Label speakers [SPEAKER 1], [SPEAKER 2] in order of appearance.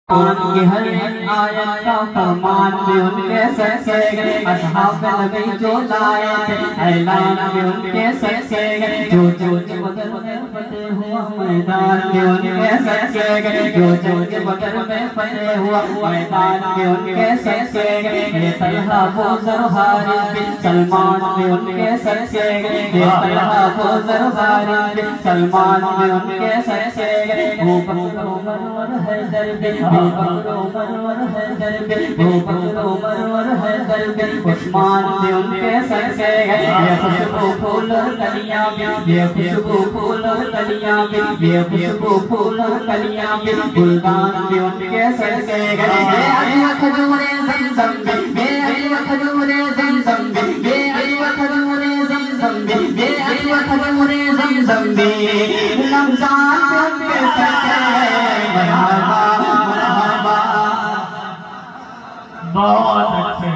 [SPEAKER 1] की हर एक आयत का फरमान भी उनके सर से असहाब नबी जो लाए थे, ऐलान भी उनके सर से जो बदर में फतेह हुआ मैदान भी उनके सर से जो बदर में फतेह हुआ मैदान भी उनके सर से ये तलहा वो ज़रहारी बिन सलमान भी उनके सर से ये तलहा वो ज़रहारी बिन सलमान भी उनके सर से वो बकर उमर हैदर बिन उस्मान भी उनके सर से ये खुशबू फूल कलियां भी ये खुशबू फूल कलियां भी ये खुशबू फूल कलियां भी गुलदान भी उनके सर से ये खजूरे ज़मज़म भी ये खजूरे ज़मज़म भी ये खजूरे ज़मज़म भी ये खजूरे ज़मज़म भी रमज़ान उनके सर से बहुत अच्छे।